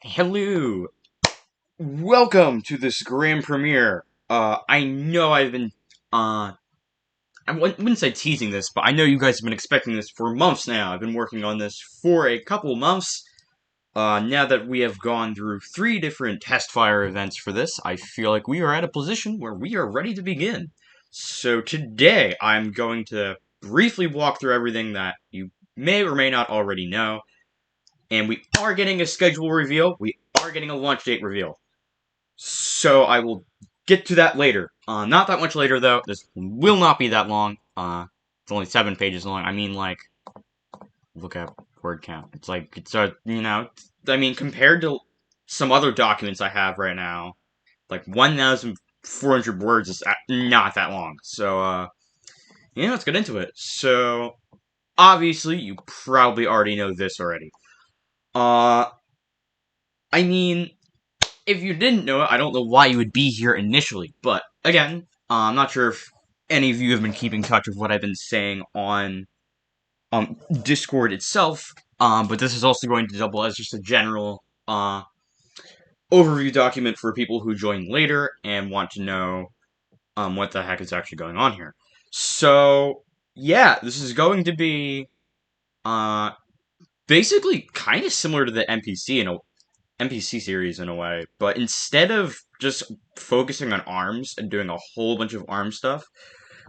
Hello, welcome to this grand premiere. I know I've been, wouldn't say teasing this, but I know you guys have been expecting this for months now. I've been working on this for a couple months. Now that we have gone through 3 different test fire events for this, I feel like we are at a position where we are ready to begin. So today, I'm going to briefly walk through everything that you may or may not already know. And we are getting a schedule reveal. We are getting a launch date reveal. So I will get to that later. Not that much later, though. This will not be that long. It's only 7 pages long. I mean, like, look at word count. It's like, compared to some other documents I have right now, like 1,400 words is not that long. So, let's get into it. So, obviously, you probably already know this already. Uh, I mean, if you didn't know it, I don't know why you would be here initially. But again, I'm not sure if any of you have been keeping touch of what I've been saying on Discord itself. But this is also going to double as just a general overview document for people who join later and want to know what the heck is actually going on here. So yeah, this is going to be basically kind of similar to the NPC series in a way, but instead of just focusing on arms and doing a whole bunch of arm stuff,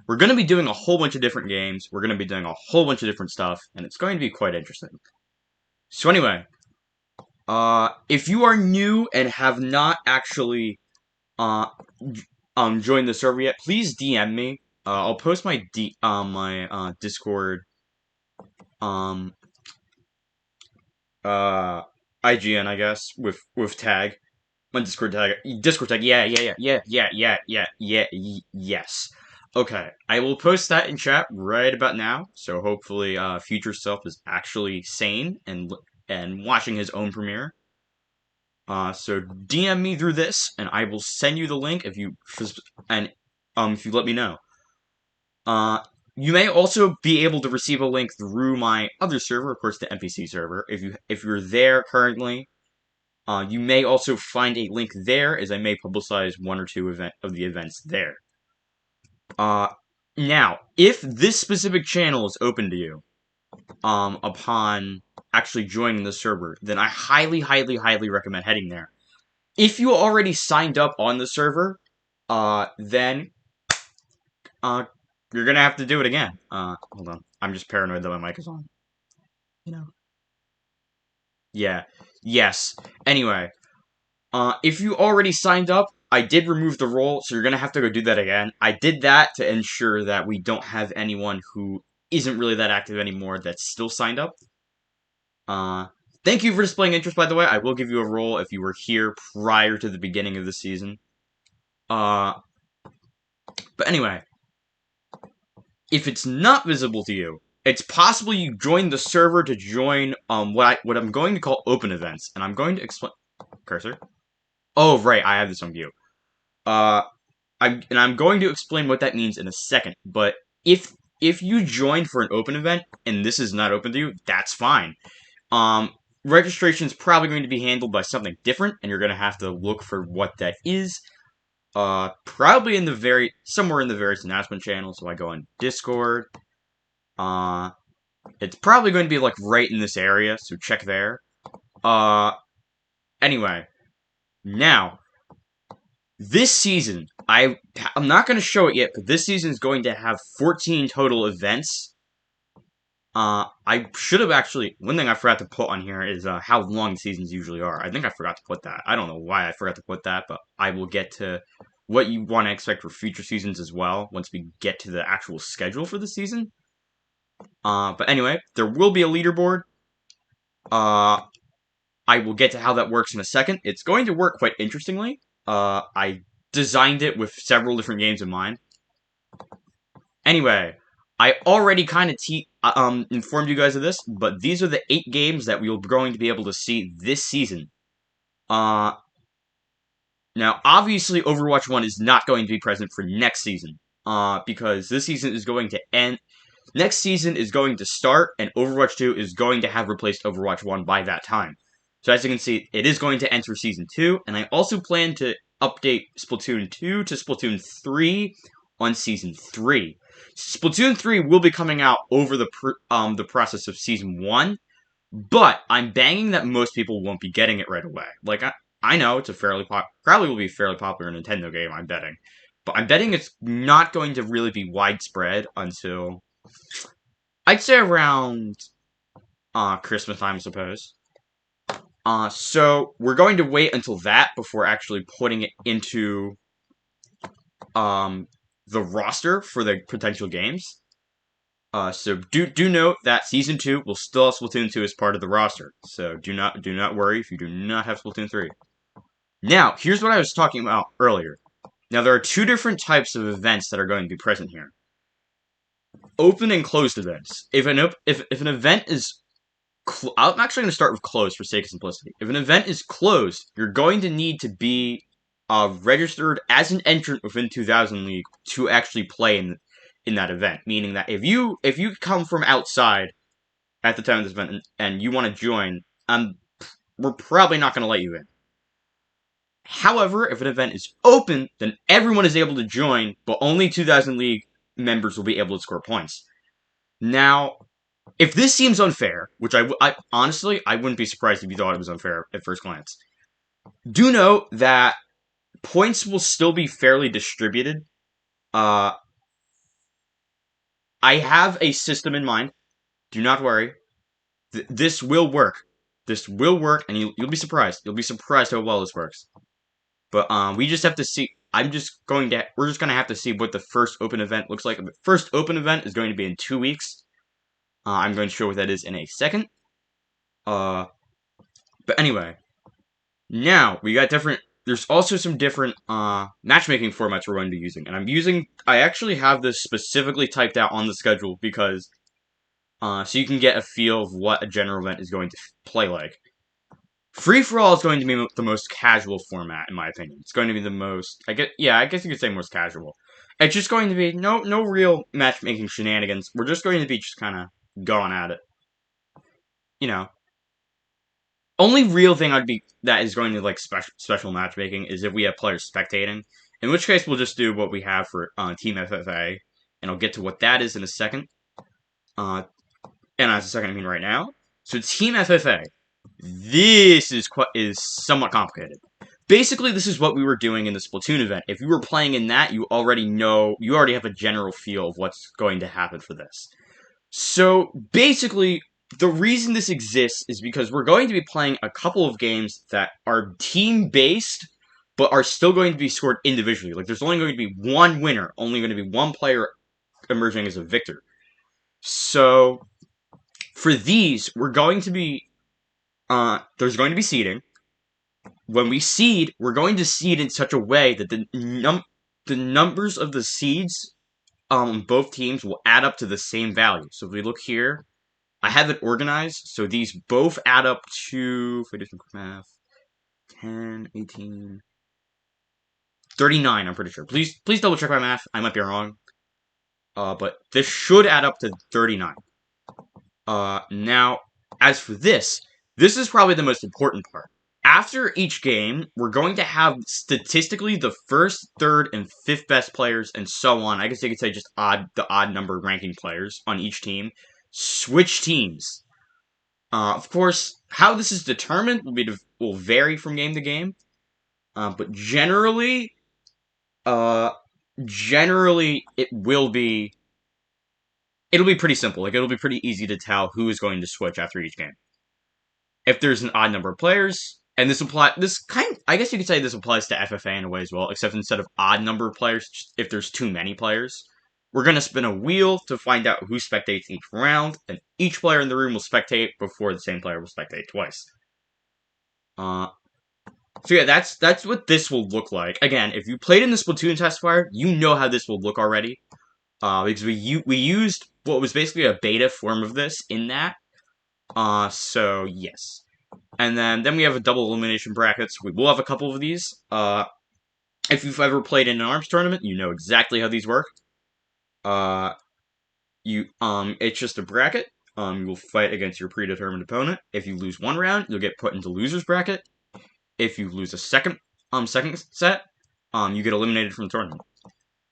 we're going to be doing a whole bunch of different games, we're going to be doing a whole bunch of different stuff, and it's going to be quite interesting. So anyway, if you are new and have not actually joined the server yet, please DM me. I'll post my Discord IGN, I guess, with tag. My Discord tag. Yes. Okay, I will post that in chat right about now, so hopefully future self is actually sane and watching his own premiere. So DM me through this, and I will send you the link if you let me know. You may also be able to receive a link through my other server, of course, the NPC server. If you're there currently, you may also find a link there, as I may publicize 1 or 2 of the events there. Now, if this specific channel is open to you, upon actually joining the server, then I highly recommend heading there. If you already signed up on the server, then, you're gonna have to do it again. Hold on. I'm just paranoid that my mic is on. Yeah. Yes. Anyway, if you already signed up, I did remove the role, so you're gonna have to go do that again. I did that to ensure that we don't have anyone who isn't really that active anymore that's still signed up. Thank you for displaying interest, by the way. I will give you a role if you were here prior to the beginning of the season. But anyway, if it's not visible to you, it's possible you joined the server to join what I'm going to call open events, and I'm going to explain. Cursor. Oh right, I have this on view. I'm going to explain what that means in a second. But if you joined for an open event and this is not open to you, that's fine. Registration is probably going to be handled by something different, and you're going to have to look for what that is. Probably somewhere in the various announcement channels. So I go on Discord. It's probably going to be like right in this area, so check there. Anyway, now this season, I'm not going to show it yet, but this season is going to have 14 total events. I should have actually, one thing I forgot to put on here is how long the seasons usually are. I think I forgot to put that. I don't know why I forgot to put that, but I will get to what you want to expect for future seasons as well, once we get to the actual schedule for the season. But anyway, there will be a leaderboard. I will get to how that works in a second. It's going to work quite interestingly. I designed it with several different games in mind. Anyway, I already kind of informed you guys of this, but these are the 8 games that we are going to be able to see this season. Now, obviously, Overwatch 1 is not going to be present for next season, because this season is going to end. Next season is going to start, and Overwatch 2 is going to have replaced Overwatch 1 by that time. So as you can see, it is going to enter Season 2, and I also plan to update Splatoon 2 to Splatoon 3 on Season 3. Splatoon 3 will be coming out over the process of Season 1, but I'm banging that most people won't be getting it right away. Like, I know it's a probably will be a fairly popular Nintendo game, I'm betting. But I'm betting it's not going to really be widespread until, I'd say around, Christmas time, I suppose. So we're going to wait until that before actually putting it into, the roster for the potential games. So do note that Season 2 will still have Splatoon 2 as part of the roster. So do not worry if you do not have Splatoon 3. Now, here's what I was talking about earlier. Now, there are two different types of events that are going to be present here. Open and closed events. If an event is... I'm actually going to start with closed for sake of simplicity. If an event is closed, you're going to need to be registered as an entrant within 2000League to actually play in that event. Meaning that if you come from outside at the time of this event and you want to join, we're probably not going to let you in. However, if an event is open, then everyone is able to join, but only 2000League members will be able to score points. Now, if this seems unfair, which I honestly, I wouldn't be surprised if you thought it was unfair at first glance, do note that points will still be fairly distributed. I have a system in mind. Do not worry. This will work. This will work, and you'll be surprised. You'll be surprised how well this works. But we just have to see. We're just gonna have to see what the first open event looks like. The first open event is going to be in 2 weeks. I'm going to show what that is in a second. But anyway, now we got different. There's also some different matchmaking formats we're going to be using, and I actually have this specifically typed out on the schedule because so you can get a feel of what a general event is going to play like. Free-for-all is going to be the most casual format, in my opinion. It's going to be the most, I guess you could say most casual. It's just going to be no real matchmaking shenanigans. We're just going to be just kind of going at it. You know. Only real thing that is going to, like, special matchmaking is if we have players spectating. In which case, we'll just do what we have for Team FFA. And I'll get to what that is in a second. And as a second, I mean right now. So Team FFA. This is somewhat complicated. Basically, this is what we were doing in the Splatoon event. If you were playing in that, you already have a general feel of what's going to happen for this. So, basically, the reason this exists is because we're going to be playing a couple of games that are team-based, but are still going to be scored individually. Like, there's only going to be one winner, only going to be one player emerging as a victor. So, for these, we're going to be there's going to be seeding. When we seed, we're going to seed in such a way that the numbers of the seeds both teams will add up to the same value. So if we look here, I have it organized, so these both add up to, if I do some quick math, 10, 18, 39, I'm pretty sure. Please double check my math, I might be wrong. But this should add up to 39. Now, as for this is probably the most important part. After each game, we're going to have statistically the first, third, and fifth best players, and so on. I guess you could say just the odd number ranking players on each team switch teams. Of course, how this is determined will vary from game to game. But generally, it'll be pretty simple. Like, it'll be pretty easy to tell who is going to switch after each game. If there's an odd number of players, and I guess you could say this applies to FFA in a way as well, except instead of odd number of players, if there's too many players, we're going to spin a wheel to find out who spectates each round, and each player in the room will spectate before the same player will spectate twice. So yeah, that's what this will look like. Again, if you played in the Splatoon test fire, you know how this will look already. Because we used what was basically a beta form of this in that. So yes. And then we have a double elimination brackets. We will have a couple of these. If you've ever played in an ARMS tournament, you know exactly how these work. It's just a bracket. You will fight against your predetermined opponent. If you lose one round, you'll get put into loser's bracket. If you lose a second set, you get eliminated from the tournament.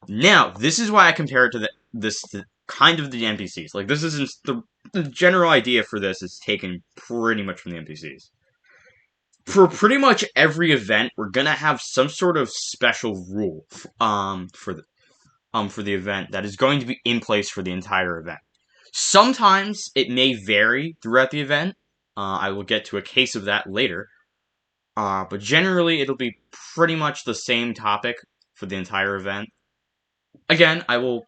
Now, this is why I compare it to the kind of the NPCs. Like, this isn't the general idea for this is taken pretty much from the NPCs. For pretty much every event, we're gonna have some sort of special rule for the event that is going to be in place for the entire event. Sometimes it may vary throughout the event. I will get to a case of that later. But generally, it'll be pretty much the same topic for the entire event. Again, I will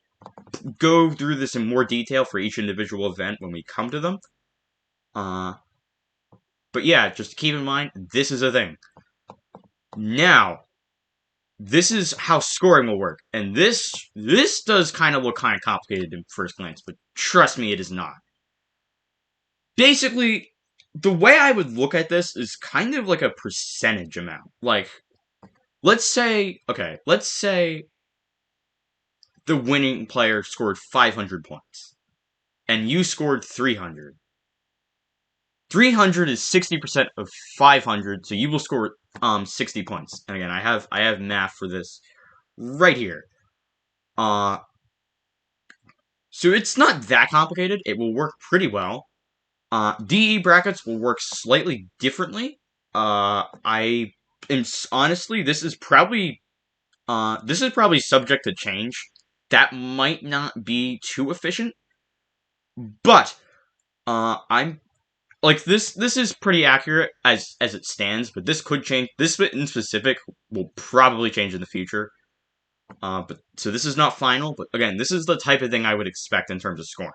go through this in more detail for each individual event when we come to them. But yeah, just keep in mind, this is a thing. Now, this is how scoring will work. And this does kind of look kind of complicated at first glance, but trust me, it is not. Basically, the way I would look at this is kind of like a percentage amount. Like, let's say the winning player scored 500 points, and you scored 300. 300 is 60% of 500, so you will score 60 points. And again, I have math for this right here. So it's not that complicated. It will work pretty well. DE brackets will work slightly differently. Honestly, this is probably subject to change. That might not be too efficient, but I'm like this is pretty accurate as it stands, but this could change. This in specific will probably change in the future. But so this is not final, but again, this is the type of thing I would expect in terms of scoring.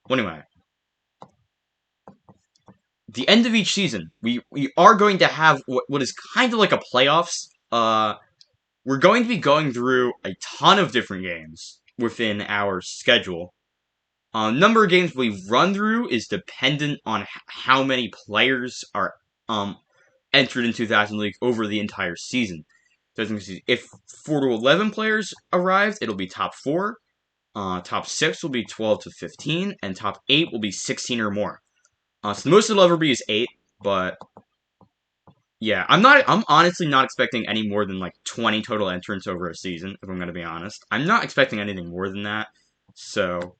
Well, anyway, the end of each season, we are going to have what is kind of like a playoffs. We're going to be going through a ton of different games within our schedule. Number of games we run through is dependent on how many players are entered in 2000League over the entire season. If 4 to 11 players arrived, it'll be top 4. Top 6 will be 12 to 15, and top 8 will be 16 or more. So the most it'll ever be is 8, but yeah, I'm honestly not expecting any more than like 20 total entrants over a season, if I'm gonna be honest. I'm not expecting anything more than that. So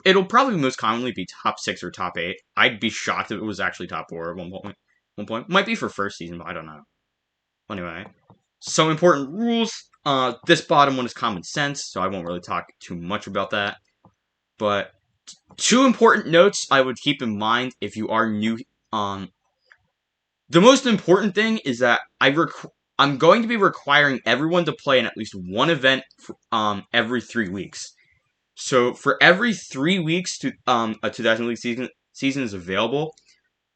it'll probably most commonly be top 6 or top 8. I'd be shocked if it was actually top 4 at one point. Might be for first season, but I don't know. Anyway, some important rules. This bottom one is common sense, so I won't really talk too much about that. But 2 important notes I would keep in mind if you are new. The most important thing is that I'm going to be requiring everyone to play in at least one event every 3 weeks. So for every 3 weeks to a 2000League season is available,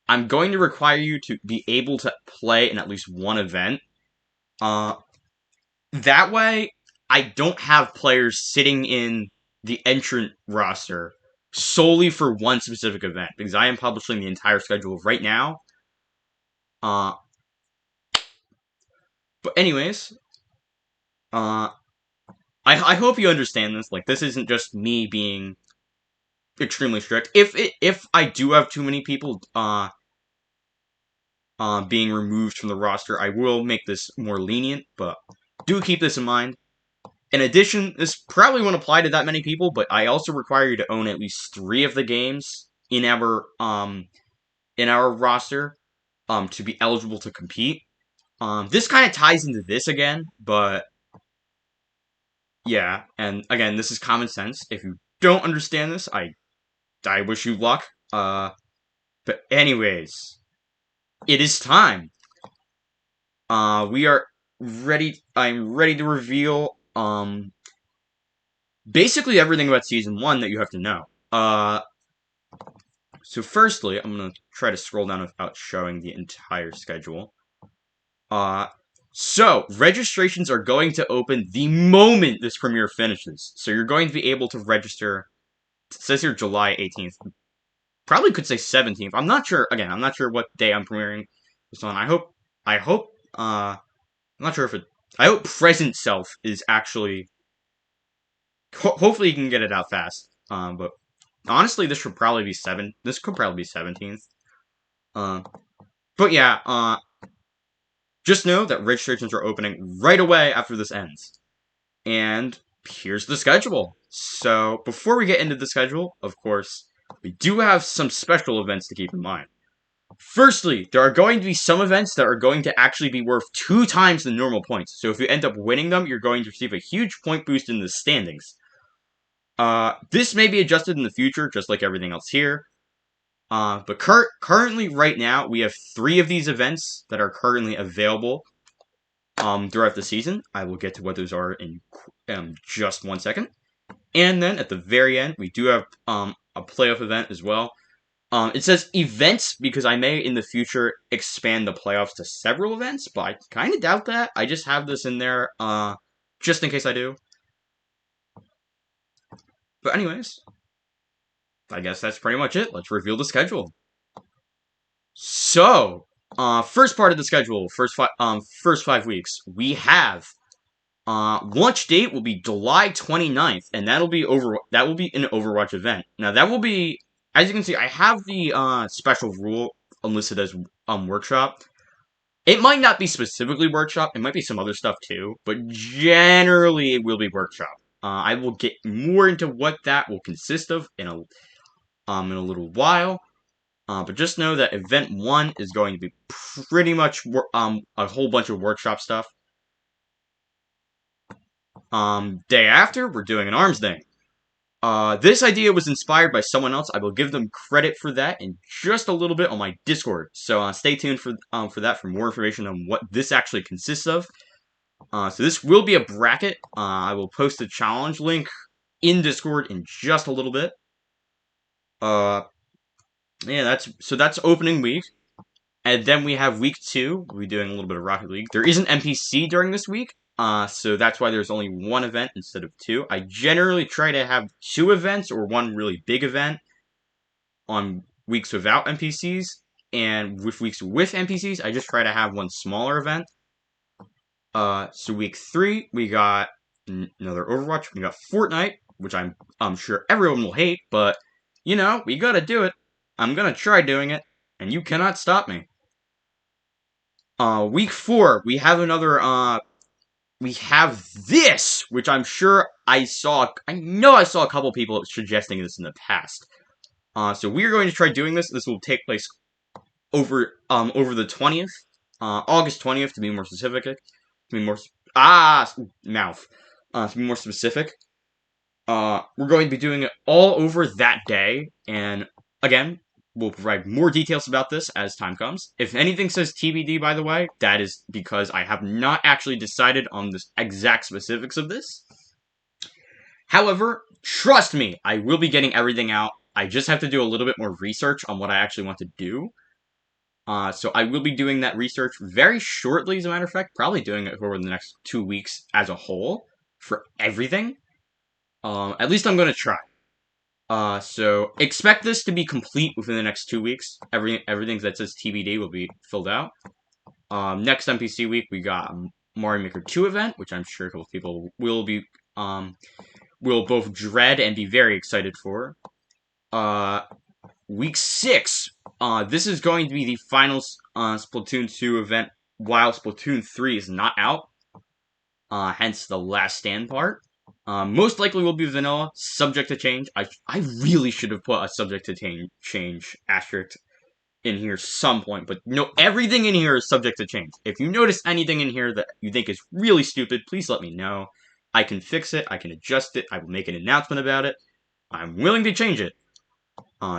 I'm going to require you to be able to play in at least one event. That way, I don't have players sitting in the entrant roster solely for one specific event, because I am publishing the entire schedule right now. But anyways, I hope you understand this. Like, this isn't just me being extremely strict. If I do have too many people being removed from the roster, I will make this more lenient, but do keep this in mind. In addition, this probably won't apply to that many people, but I also require you to own at least 3 of the games in our roster to be eligible to compete. This kind of ties into this again, but yeah, and again, this is common sense. If you don't understand this, I wish you luck. But anyways, it is time. We are ready. I'm ready to reveal basically everything about season 1 that you have to know. So firstly, I'm gonna try to scroll down without showing the entire schedule. So registrations are going to open the moment this premiere finishes. So you're going to be able to register. It says here July 18th. Probably could say 17th. I'm not sure. Again, I'm not sure what day I'm premiering this on. I'm not sure if it. I hope present self is actually. Hopefully, you can get it out fast. But honestly, this should probably be this could probably be 17th. But yeah, just know that registrations are opening right away after this ends. And here's the schedule. So, before we get into the schedule, of course, we do have some special events to keep in mind. Firstly, there are going to be some events that are going to actually be worth 2 times the normal points. So if you end up winning them, you're going to receive a huge point boost in the standings. This may be adjusted in the future, just like everything else here. But currently, right now, we have 3 of these events that are currently available throughout the season. I will get to what those are in just 1 second. And then at the very end, we do have a playoff event as well. It says events because I may in the future expand the playoffs to several events, but I kind of doubt that. I just have this in there just in case I do. But anyways, I guess that's pretty much it. Let's reveal the schedule. So, first part of the schedule, first 5 weeks, we have launch date will be July 29th, and that will be an Overwatch event. Now that will be, as you can see, I have the special rule listed as workshop. It might not be specifically workshop, it might be some other stuff too, but generally it will be workshop. I will get more into what that will consist of in a little while. But just know that event 1 is going to be pretty much a whole bunch of workshop stuff. Day after, we're doing an arms day. This idea was inspired by someone else. I will give them credit for that in just a little bit on my Discord. So stay tuned for that for more information on what this actually consists of. So this will be a bracket. I will post a challenge link in Discord in just a little bit. Yeah, that's opening week. And then we have week 2. We'll be doing a little bit of Rocket League. There is an NPC during this week. So that's why there's only 1 event instead of 2. I generally try to have 2 events or 1 really big event on weeks without NPCs. And with weeks with NPCs, I just try to have 1 smaller event. So week 3, we got another Overwatch. We got Fortnite, which I'm sure everyone will hate, but, you know, we gotta do it. I'm gonna try doing it, and you cannot stop me. Week 4, we have another, we have this, which I'm sure I know I saw a couple people suggesting this in the past. So we are going to try doing this. This will take place over the 20th, August 20th to be more specific. To be more specific. We're going to be doing it all over that day, and again, we'll provide more details about this as time comes. If anything says TBD, by the way, that is because I have not actually decided on the exact specifics of this. However, trust me, I will be getting everything out. I just have to do a little bit more research on what I actually want to do. So I will be doing that research very shortly, as a matter of fact. Probably doing it over the next 2 weeks as a whole for everything. At least I'm going to try. So expect this to be complete within the next 2 weeks. Everything that says TBD will be filled out. Next NPC week, we got Mario Maker 2 event, which I'm sure a couple of people will both dread and be very excited for. Week 6, this is going to be the final Splatoon 2 event while Splatoon 3 is not out. Hence the last stand part. Most likely will be vanilla, subject to change. I really should have put a subject to change asterisk in here some point, but no, everything in here is subject to change. If you notice anything in here that you think is really stupid, please let me know. I can fix it, I can adjust it, I will make an announcement about it. I'm willing to change it.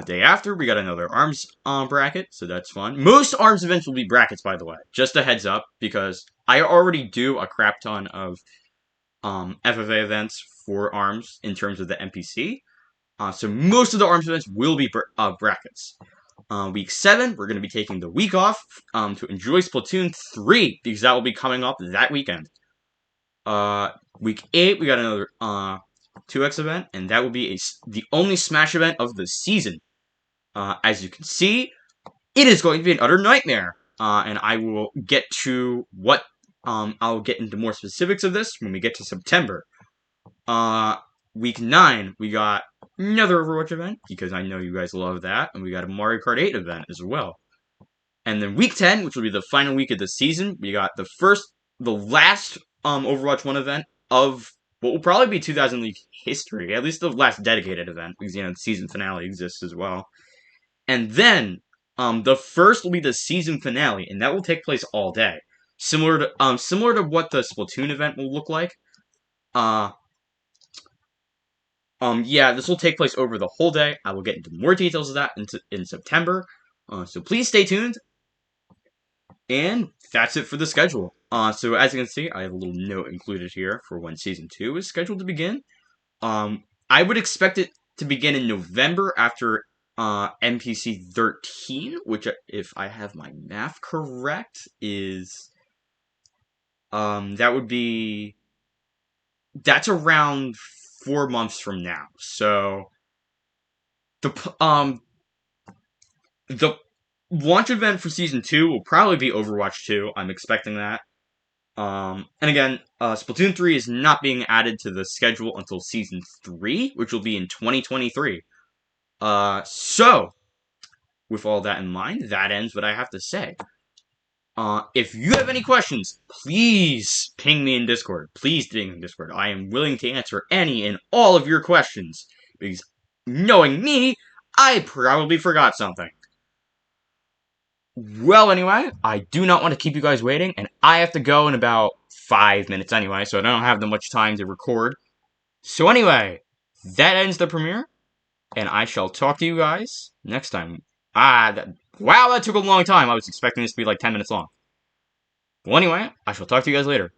Day after, we got another ARMS bracket, so that's fun. Most ARMS events will be brackets, by the way. Just a heads up, because I already do a crap ton of FFA events for ARMS in terms of the NPC. So most of the ARMS events will be brackets. Week 7, we're going to be taking the week off to enjoy Splatoon 3, because that will be coming up that weekend. Week 8, we got another 2X event, and that will be the only Smash event of the season. As you can see, it is going to be an utter nightmare, and I will get to what I'll get into more specifics of this when we get to September. Week 9, we got another Overwatch event, because I know you guys love that, and we got a Mario Kart 8 event as well. And then week 10, which will be the final week of the season, we got the last Overwatch 1 event of what will probably be 2000 League history, at least the last dedicated event, because, the season finale exists as well. And then, the first will be the season finale, and that will take place all day. Similar to what the Splatoon event will look like. Yeah, this will take place over the whole day. I will get into more details of that in September. So please stay tuned. And that's it for the schedule. So as you can see, I have a little note included here for when Season 2 is scheduled to begin. I would expect it to begin in November after NPC 13, which, if I have my math correct, is... That's around 4 months from now. So... The launch event for Season 2 will probably be Overwatch 2. I'm expecting that. And again, Splatoon 3 is not being added to the schedule until Season 3, which will be in 2023. So, with all that in mind, that ends what I have to say. If you have any questions, please ping me in Discord. Please ping me in Discord. I am willing to answer any and all of your questions, because knowing me, I probably forgot something. Well, anyway, I do not want to keep you guys waiting, and I have to go in about 5 minutes anyway, so I don't have that much time to record. So anyway, that ends the premiere, and I shall talk to you guys next time. Wow, that took a long time. I was expecting this to be like 10 minutes long. Well, anyway, I shall talk to you guys later.